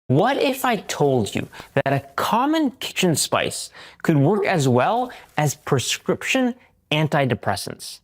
What if I told you that a common kitchen spice could work as well as prescription antidepressants?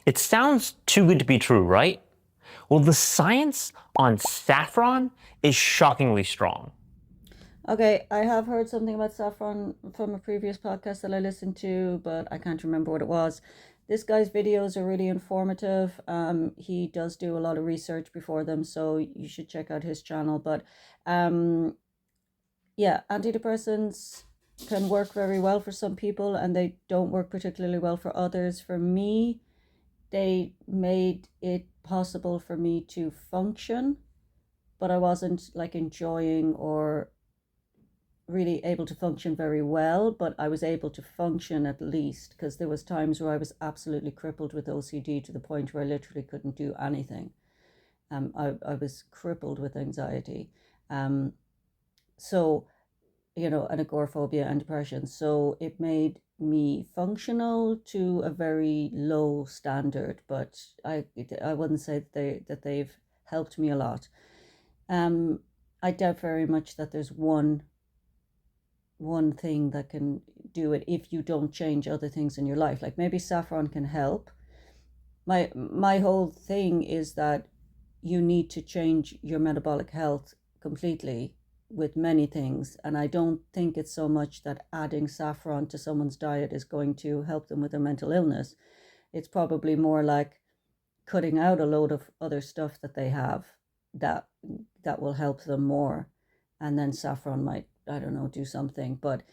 It sounds too good to be true, right? Well, the science on saffron is shockingly strong. Okay, I have heard something about saffron from a previous podcast that I listened to, but I can't remember what it was. This guy's videos are really informative. He does do a lot of research before them, so you should check out his channel. But um, yeah, antidepressants can work very well for some people, and they don't work particularly well for others. For me, they made it possible for me to function, but I wasn't like enjoying or really able to function very well, but I was able to function at least, because there was times where I was absolutely crippled with OCD to the point where I literally couldn't do anything. I was crippled with anxiety. Um, so, and agoraphobia and depression. So it made me functional to a very low standard, but I wouldn't say that they've helped me a lot. Um, I doubt very much that there's one thing that can do it if you don't change other things in your life. Like maybe saffron can help. My whole thing is that you need to change your metabolic health completely with many things, and I don't think it's so much that adding saffron to someone's diet is going to help them with their mental illness. It's probably more like cutting out a load of other stuff that they have that that will help them more, and then saffron might, I don't know, do something. But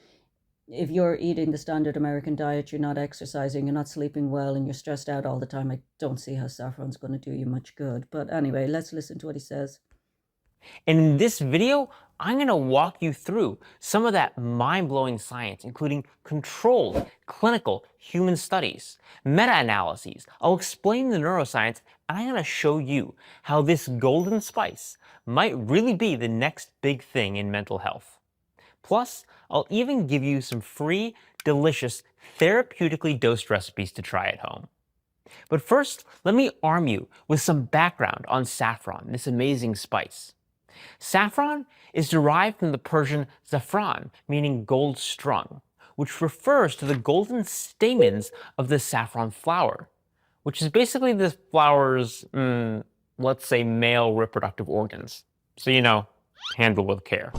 if you're eating the standard American diet, you're not exercising, you're not sleeping well, and you're stressed out all the time, I don't see how saffron's going to do you much good. But anyway, let's listen to what he says. And in this video, I'm going to walk you through some of that mind-blowing science, including controlled clinical human studies, meta-analyses. I'll explain the neuroscience, and I'm going to show you how this golden spice might really be the next big thing in mental health. Plus, I'll even give you some free, delicious, therapeutically dosed recipes to try at home. But first, let me arm you with some background on saffron, this amazing spice. Saffron is derived from the Persian saffron, meaning gold strung, which refers to the golden stamens of the saffron flower, which is basically the flower's, let's say, male reproductive organs. So, handle with care.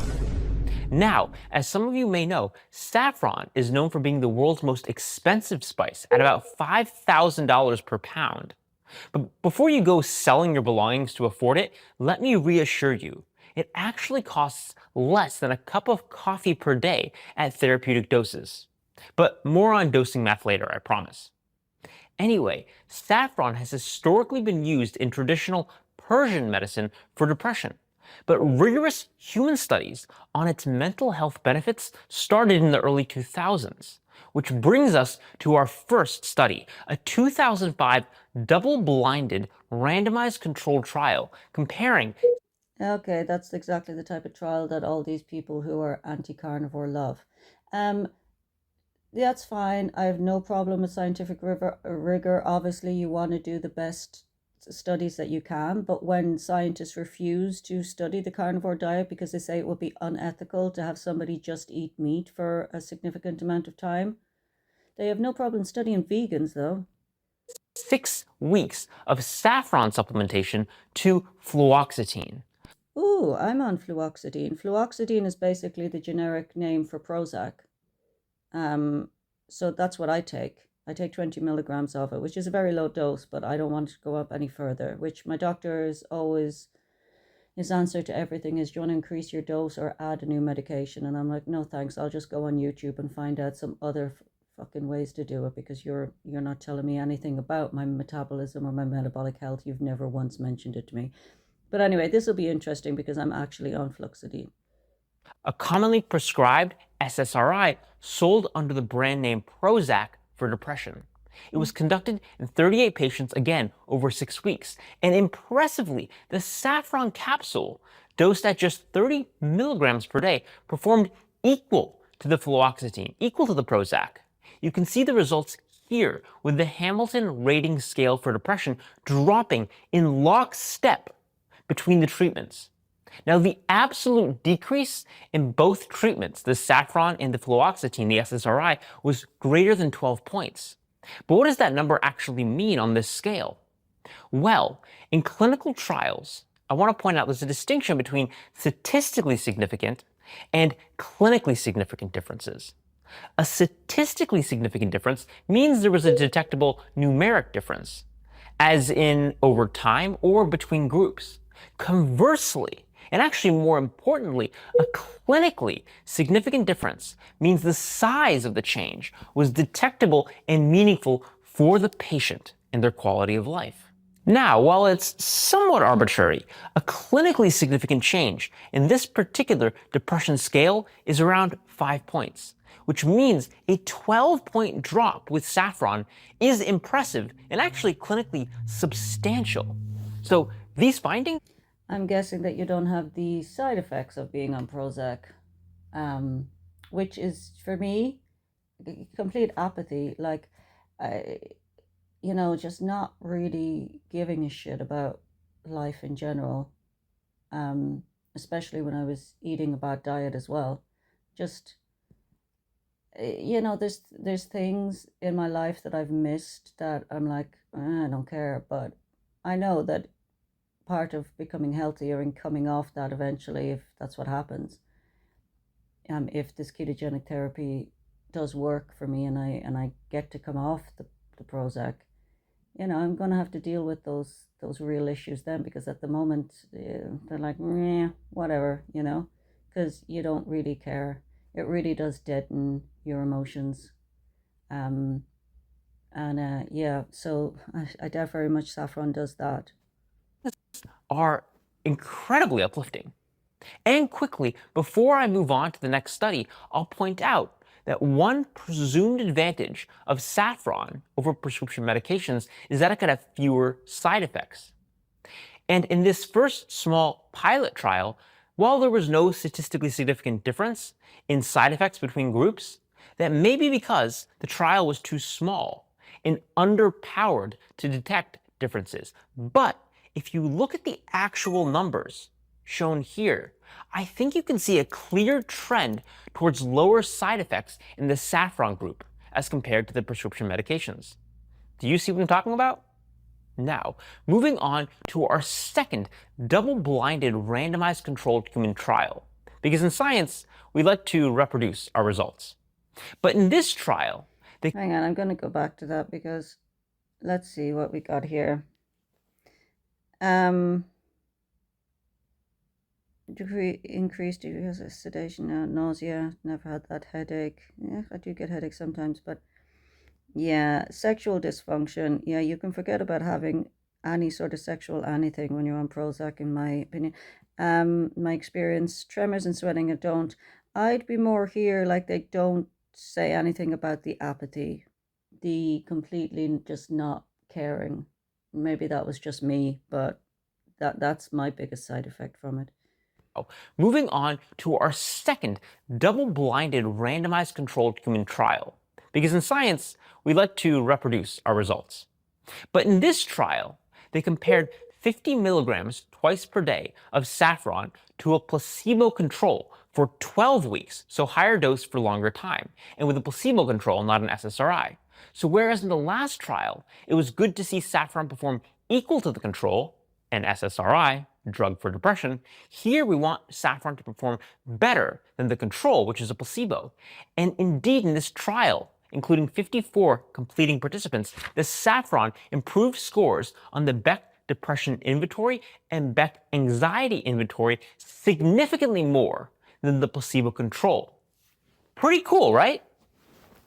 Now, as some of you may know, saffron is known for being the world's most expensive spice at about $5,000 per pound. But before you go selling your belongings to afford it, let me reassure you, it actually costs less than a cup of coffee per day at therapeutic doses. But more on dosing math later, I promise. Anyway, saffron has historically been used in traditional Persian medicine for depression, but rigorous human studies on its mental health benefits started in the early 2000s, which brings us to our first study, a 2005 double-blinded randomized controlled trial comparing. Okay, that's exactly the type of trial that all these people who are anti-carnivore love. Um, that's fine. I have no problem with scientific rigor. Obviously, you want to do the best studies that you can, but when scientists refuse to study the carnivore diet because they say it would be unethical to have somebody just eat meat for a significant amount of time, they have no problem studying vegans, though. 6 weeks of saffron supplementation to fluoxetine. Ooh, I'm on fluoxetine. Fluoxetine is basically the generic name for Prozac. So that's what I take. I take 20 milligrams of it, which is a very low dose, but I don't want it to go up any further, which my doctor is always, his answer to everything is, do you want to increase your dose or add a new medication? And I'm like, no, thanks. I'll just go on YouTube and find out some other fucking ways to do it, because you're not telling me anything about my metabolism or my metabolic health. You've never once mentioned it to me. But anyway, this will be interesting because I'm actually on fluoxetine. A commonly prescribed SSRI sold under the brand name Prozac for depression. It was conducted in 38 patients, again, over 6 weeks. And impressively, the saffron capsule, dosed at just 30 milligrams per day, performed equal to the fluoxetine, equal to the Prozac. You can see the results here, with the Hamilton Rating Scale for depression dropping in lockstep between the treatments. Now, the absolute decrease in both treatments, the saffron and the fluoxetine, the SSRI, was greater than 12 points. But what does that number actually mean on this scale? Well, in clinical trials, I want to point out there's a distinction between statistically significant and clinically significant differences. A statistically significant difference means there was a detectable numeric difference, as in over time or between groups. Conversely, and actually more importantly, a clinically significant difference means the size of the change was detectable and meaningful for the patient and their quality of life. Now, while it's somewhat arbitrary, a clinically significant change in this particular depression scale is around 5 points, which means a 12-point drop with saffron is impressive and actually clinically substantial. So these findings... I'm guessing that you don't have the side effects of being on Prozac, which is, for me, complete apathy. Like, just not really giving a shit about life in general, especially when I was eating a bad diet as well. Just, there's things in my life that I've missed that I'm like, I don't care, but I know that part of becoming healthier and coming off that eventually, if that's what happens, if this ketogenic therapy does work for me and I get to come off the Prozac, I'm going to have to deal with those real issues then, because at the moment they're like, whatever, because you don't really care. It really does deaden your emotions. So I doubt very much saffron does that. are incredibly uplifting. And quickly, before I move on to the next study, I'll point out that one presumed advantage of saffron over prescription medications is that it could have fewer side effects. And in this first small pilot trial, while there was no statistically significant difference in side effects between groups, that may be because the trial was too small and underpowered to detect differences. But if you look at the actual numbers shown here, I think you can see a clear trend towards lower side effects in the saffron group as compared to the prescription medications. Do you see what I'm talking about? Now, moving on to our second double-blinded randomized controlled human trial, because in science, we like to reproduce our results. But in this trial, Hang on, I'm going to go back to that because let's see what we got here. Increased degree of sedation, nausea, never had that headache. Yeah, I do get headaches sometimes, but yeah, sexual dysfunction. Yeah, you can forget about having any sort of sexual anything when you're on Prozac, in my opinion. My experience, tremors and sweating, I don't. I'd be more here, like they don't say anything about the apathy, the completely just not caring. Maybe that was just me, but that's my biggest side effect from it. Moving on to our second double-blinded randomized controlled human trial, because in science, we like to reproduce our results. But in this trial, they compared 50 milligrams twice per day of saffron to a placebo control for 12 weeks, so higher dose for longer time, and with a placebo control, not an SSRI. So whereas in the last trial, it was good to see saffron perform equal to the control, an SSRI, drug for depression, here we want saffron to perform better than the control, which is a placebo. And indeed, in this trial, including 54 completing participants, the saffron improved scores on the Beck Depression Inventory and Beck Anxiety Inventory significantly more than the placebo control. Pretty cool, right?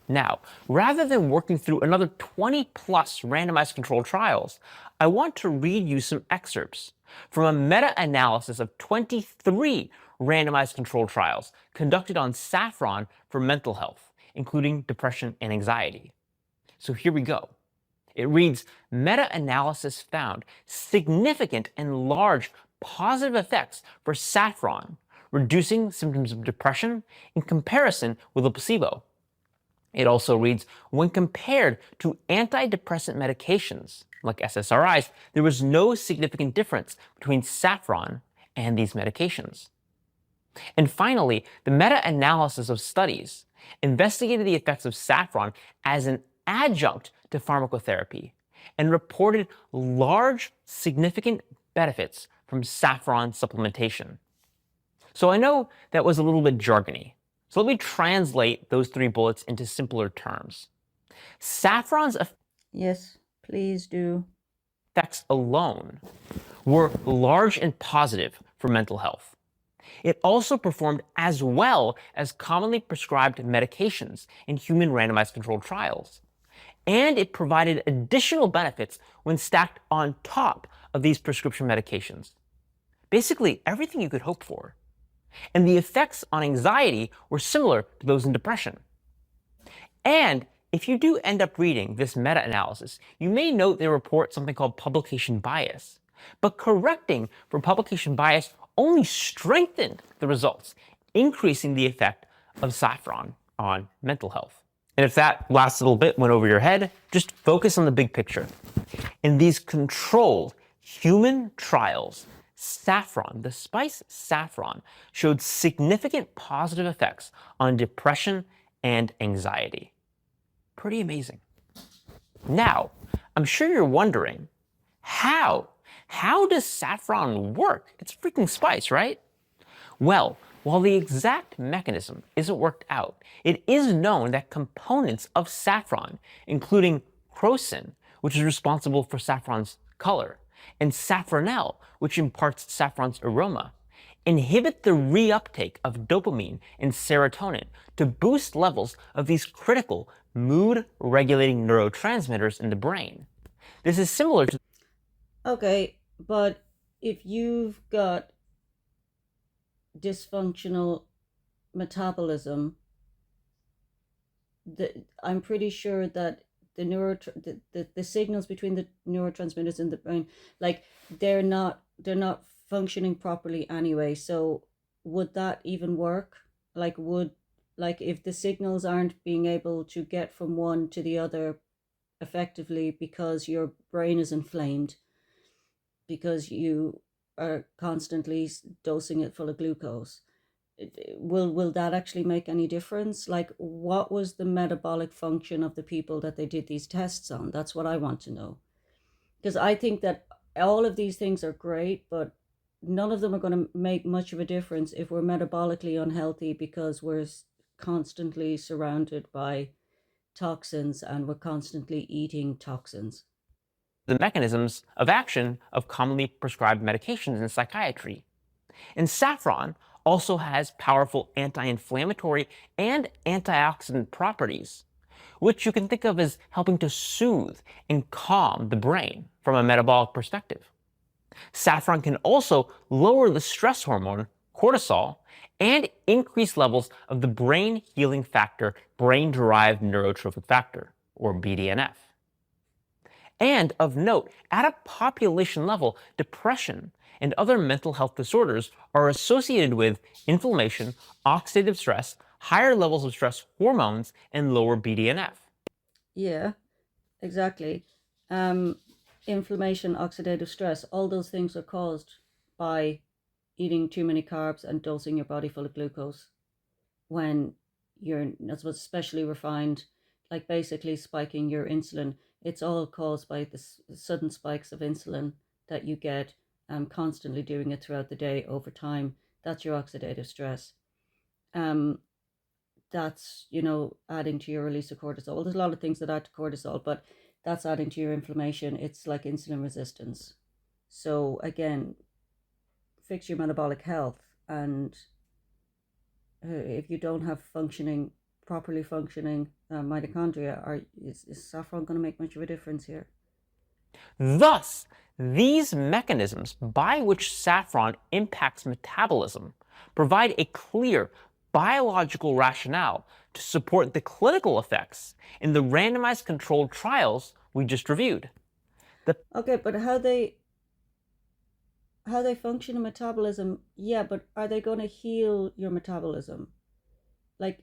Now, rather than working through another 20 plus randomized controlled trials, I want to read you some excerpts from a meta-analysis of 23 randomized controlled trials conducted on saffron for mental health, including depression and anxiety. So here we go. It reads, meta-analysis found significant and large positive effects for saffron, reducing symptoms of depression in comparison with a placebo. It also reads, when compared to antidepressant medications, like SSRIs, there was no significant difference between saffron and these medications. And finally, the meta-analysis of studies investigated the effects of saffron as an adjunct to pharmacotherapy and reported large, significant benefits from saffron supplementation. So I know that was a little bit jargony. So let me translate those 3 bullets into simpler terms. Saffron's Yes, please do. effects alone were large and positive for mental health. It also performed as well as commonly prescribed medications in human randomized controlled trials. And it provided additional benefits when stacked on top of these prescription medications. Basically, everything you could hope for. And the effects on anxiety were similar to those in depression. And if you do end up reading this meta-analysis, you may note they report something called publication bias. But correcting for publication bias only strengthened the results, increasing the effect of saffron on mental health. And if that last little bit went over your head, just focus on the big picture. In these controlled human trials, saffron, the spice saffron, showed significant positive effects on depression and anxiety. Pretty amazing. Now, I'm sure you're wondering, how? How does saffron work? It's a freaking spice, right? Well, while the exact mechanism isn't worked out, it is known that components of saffron, including crocin, which is responsible for saffron's color, and saffronel, which imparts saffron's aroma, inhibit the reuptake of dopamine and serotonin to boost levels of these critical mood-regulating neurotransmitters in the brain. This is similar to... Okay, but if you've got dysfunctional metabolism, I'm pretty sure that the signals between the neurotransmitters in the brain, like they're not functioning properly anyway. So would that even work? Like if the signals aren't being able to get from one to the other effectively because your brain is inflamed, because you are constantly dosing it full of glucose, will that actually make any difference? Like, what was the metabolic function of the people that they did these tests on? That's what I want to know. Because I think that all of these things are great, but none of them are going to make much of a difference if we're metabolically unhealthy, because we're constantly surrounded by toxins and we're constantly eating toxins. The mechanisms of action of commonly prescribed medications in psychiatry. And saffron also has powerful anti-inflammatory and antioxidant properties, which you can think of as helping to soothe and calm the brain from a metabolic perspective. Saffron can also lower the stress hormone, cortisol, and increase levels of the brain healing factor, brain-derived neurotrophic factor, or BDNF. And of note, at a population level, depression and other mental health disorders are associated with inflammation, oxidative stress, higher levels of stress hormones, and lower BDNF. Yeah, exactly. Inflammation, oxidative stress, all those things are caused by eating too many carbs and dosing your body full of glucose when you're, especially refined, like basically spiking your insulin. It's all caused by the sudden spikes of insulin that you get constantly doing it throughout the day over time. That's your oxidative stress. That's, adding to your release of cortisol. There's a lot of things that add to cortisol, but that's adding to your inflammation. It's like insulin resistance. So again, fix your metabolic health, and if you don't have properly functioning mitochondria, is saffron going to make much of a difference here? Thus, these mechanisms by which saffron impacts metabolism provide a clear biological rationale to support the clinical effects in the randomized controlled trials we just reviewed. Okay, but how they function in metabolism, yeah, but are they going to heal your metabolism? Like,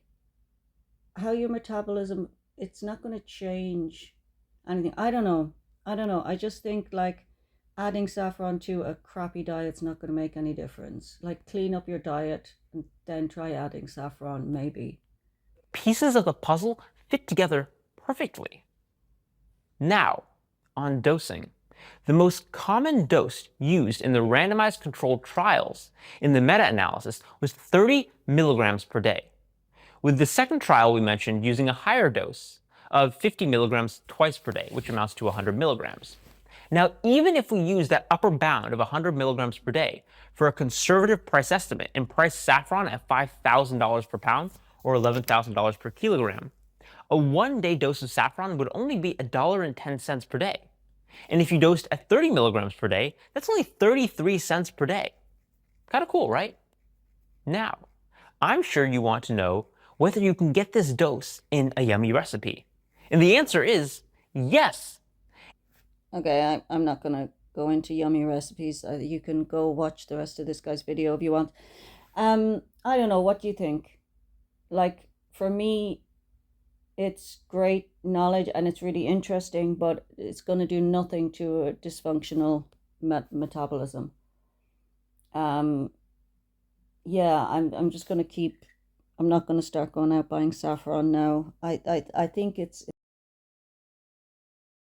how your metabolism, it's not going to change anything. I don't know. I just think, like, adding saffron to a crappy diet's not going to make any difference. Like, clean up your diet and then try adding saffron, maybe. Pieces of the puzzle fit together perfectly. Now, on dosing. The most common dose used in the randomized controlled trials in the meta-analysis was 30 milligrams per day, with the second trial we mentioned using a higher dose of 50 milligrams twice per day, which amounts to 100 milligrams. Now, even if we use that upper bound of 100 milligrams per day for a conservative price estimate and price saffron at $5,000 per pound or $11,000 per kilogram, a one-day dose of saffron would only be $1.10 per day. And if you dosed at 30 milligrams per day, that's only 33 cents per day. Kind of cool, right? Now, I'm sure you want to know whether you can get this dose in a yummy recipe. And the answer is yes. Okay, I'm not going to go into yummy recipes. You can go watch the rest of this guy's video if you want. I don't know, what do you think? Like, for me, it's great knowledge and it's really interesting, but it's going to do nothing to a dysfunctional metabolism. Yeah, I'm just going to keep. I'm not going to start going out buying saffron now. I think it's